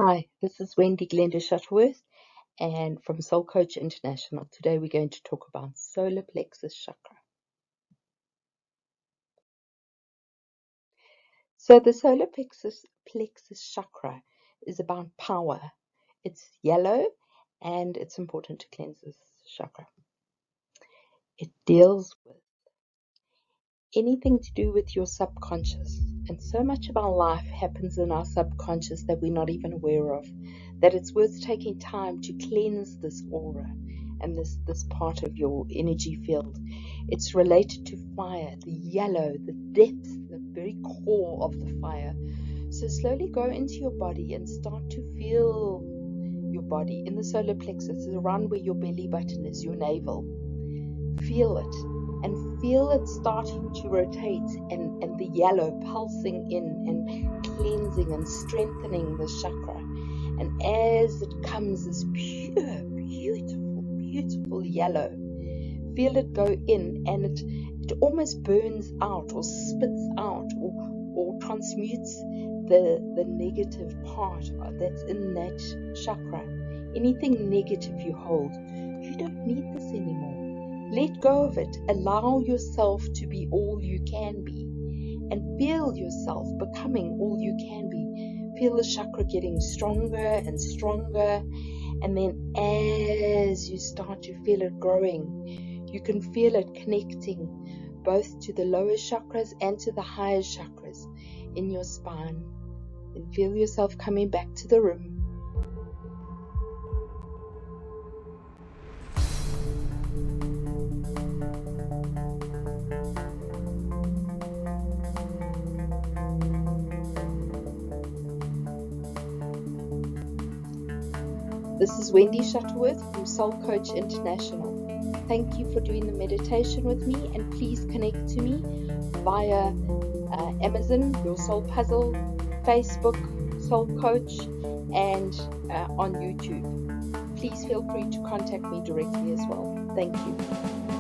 Hi, this is Wendy Shuttleworth and from Soul Coach International. Today we're going to talk about solar plexus chakra. So the solar plexus chakra is about power. It's yellow and it's important to cleanse this chakra. It deals with anything to do with your subconscious. And so much of our life happens in our subconscious that we're not even aware of, that it's worth taking time to cleanse this aura and this part of your energy field. It's related to fire, the yellow, the depth, the very core of the fire. So slowly go into your body and start to feel your body in the solar plexus, around where your belly button is, your navel. Feel it. And feel it starting to rotate and the yellow pulsing in and cleansing and strengthening the chakra. And as it comes this pure, beautiful yellow, feel it go in and it almost burns out or spits out or transmutes the negative part that's in that chakra. Anything negative you hold, you don't need this anymore. Let go of it. Allow yourself to be all you can be and feel yourself becoming all you can be. Feel the chakra getting stronger and stronger, and then as you start to feel it growing, you can feel it connecting both to the lower chakras and to the higher chakras in your spine. And feel yourself coming back to the room. This is Wendy Shuttleworth from Soul Coach International. Thank you for doing the meditation with me, and please connect to me via Amazon, Your Soul Puzzle, Facebook, Soul Coach, and on YouTube. Please feel free to contact me directly as well. Thank you.